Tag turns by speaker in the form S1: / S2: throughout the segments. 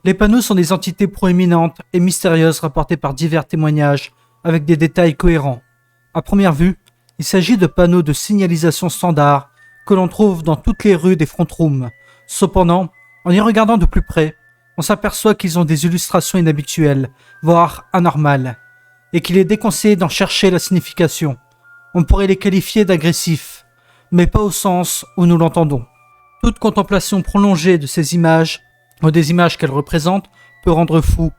S1: Les panneaux sont des entités proéminentes et mystérieuses rapportées par divers témoignages avec des détails cohérents. À première vue, il s'agit de panneaux de signalisation standard que l'on trouve dans toutes les rues des front rooms. Cependant, en y regardant de plus près, on s'aperçoit qu'ils ont des illustrations inhabituelles, voire anormales, et qu'il est déconseillé d'en chercher la signification. On pourrait les qualifier d'agressifs, mais pas au sens où nous l'entendons. Toute contemplation prolongée de ces images, ou des images qu'elles représentent, peut rendre fou,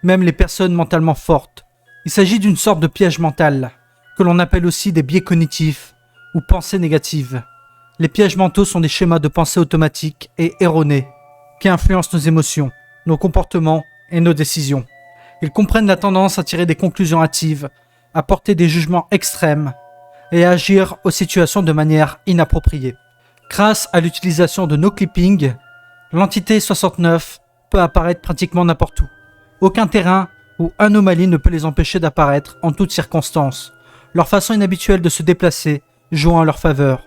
S1: même les personnes mentalement fortes. Il s'agit d'une sorte de piège mental, que l'on appelle aussi des biais cognitifs, ou pensées négatives. Les pièges mentaux sont des schémas de pensée automatiques et erronés, qui influencent nos émotions, nos comportements et nos décisions. Ils comprennent la tendance à tirer des conclusions hâtives, à porter des jugements extrêmes et à agir aux situations de manière inappropriée. Grâce à l'utilisation de no-clipping, l'entité 69 peut apparaître pratiquement n'importe où. Aucun terrain ou anomalie ne peut les empêcher d'apparaître en toutes circonstances. Leur façon inhabituelle de se déplacer jouant en leur faveur.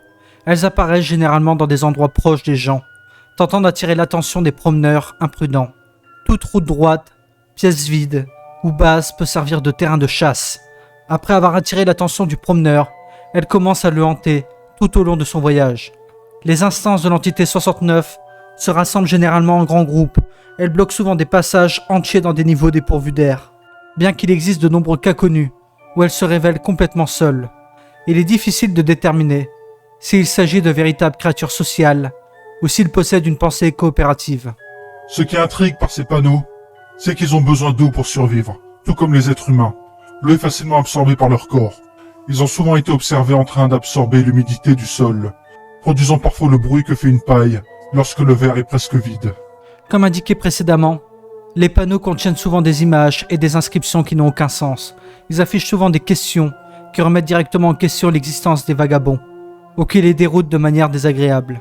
S1: Elles apparaissent généralement dans des endroits proches des gens, tentant d'attirer l'attention des promeneurs imprudents. Toute route droite, pièce vide ou base peut servir de terrain de chasse. Après avoir attiré l'attention du promeneur, elle commence à le hanter tout au long de son voyage. Les instances de l'entité 69 se rassemblent généralement en grands groupes. Elles bloquent souvent des passages entiers dans des niveaux dépourvus d'air. Bien qu'il existe de nombreux cas connus où elles se révèlent complètement seules, il est difficile de déterminer s'il s'agit de véritables créatures sociales ou s'ils possèdent une pensée coopérative.
S2: Ce qui intrigue par ces panneaux, c'est qu'ils ont besoin d'eau pour survivre, tout comme les êtres humains. L'eau est facilement absorbée par leur corps. Ils ont souvent été observés en train d'absorber l'humidité du sol, produisant parfois le bruit que fait une paille lorsque le verre est presque vide.
S1: Comme indiqué précédemment, les panneaux contiennent souvent des images et des inscriptions qui n'ont aucun sens. Ils affichent souvent des questions qui remettent directement en question l'existence des vagabonds, ou qui les déroutent de manière désagréable.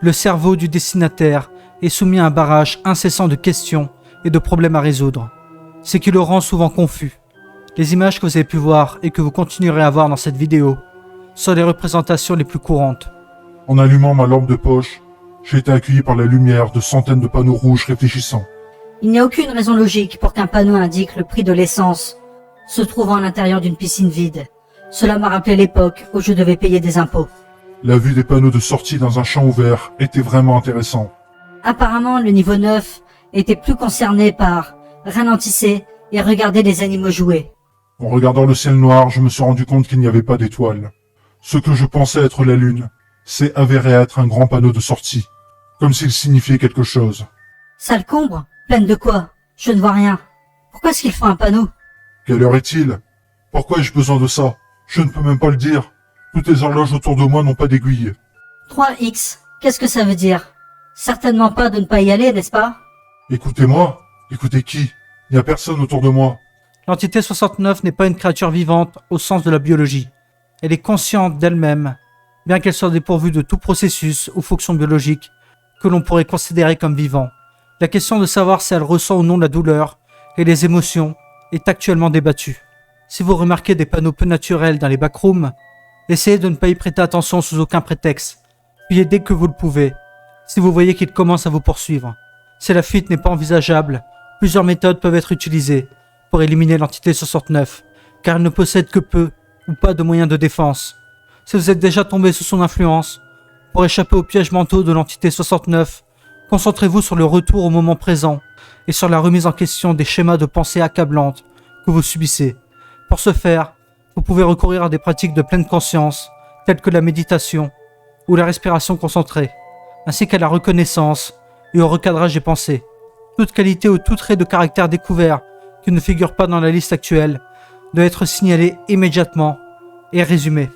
S1: Le cerveau du destinataire est soumis à un barrage incessant de questions et de problèmes à résoudre, ce qui le rend souvent confus. Les images que vous avez pu voir et que vous continuerez à voir dans cette vidéo sont les représentations les plus courantes.
S2: En allumant ma lampe de poche, j'ai été accueilli par la lumière de centaines de panneaux rouges réfléchissants.
S3: Il n'y a aucune raison logique pour qu'un panneau indique le prix de l'essence se trouvant à l'intérieur d'une piscine vide. Cela m'a rappelé l'époque où je devais payer des impôts.
S2: La vue des panneaux de sortie dans un champ ouvert était vraiment intéressant.
S3: Apparemment, le niveau 9 était plus concerné par ralentisser et regarder les animaux jouer.
S2: En regardant le ciel noir, je me suis rendu compte qu'il n'y avait pas d'étoiles. Ce que je pensais être la lune s'est avéré être un grand panneau de sortie, comme s'il signifiait quelque chose.
S3: Salcombre? Pleine de quoi? Je ne vois rien. Pourquoi est-ce qu'il faut un panneau?
S2: Quelle heure est-il? Pourquoi ai-je besoin de ça? Je ne peux même pas le dire. Toutes les horloges autour de moi n'ont pas d'aiguille.
S3: 3X, qu'est-ce que ça veut dire? Certainement pas de ne pas y aller, n'est-ce pas?
S2: Écoutez-moi. Écoutez qui? Il n'y a personne autour de moi.
S1: L'entité 69 n'est pas une créature vivante au sens de la biologie. Elle est consciente d'elle-même, bien qu'elle soit dépourvue de tout processus ou fonction biologique que l'on pourrait considérer comme vivant. La question de savoir si elle ressent ou non la douleur et les émotions est actuellement débattue. Si vous remarquez des panneaux peu naturels dans les backrooms, essayez de ne pas y prêter attention sous aucun prétexte. Fuyez dès que vous le pouvez, si vous voyez qu'il commence à vous poursuivre. Si la fuite n'est pas envisageable, plusieurs méthodes peuvent être utilisées pour éliminer l'entité 69, car elle ne possède que peu ou pas de moyens de défense. Si vous êtes déjà tombé sous son influence, pour échapper aux pièges mentaux de l'entité 69, concentrez-vous sur le retour au moment présent et sur la remise en question des schémas de pensée accablantes que vous subissez. Pour ce faire, vous pouvez recourir à des pratiques de pleine conscience, telles que la méditation ou la respiration concentrée, ainsi qu'à la reconnaissance et au recadrage des pensées. Toute qualité ou tout trait de caractère découvert qui ne figure pas dans la liste actuelle doit être signalé immédiatement et résumé.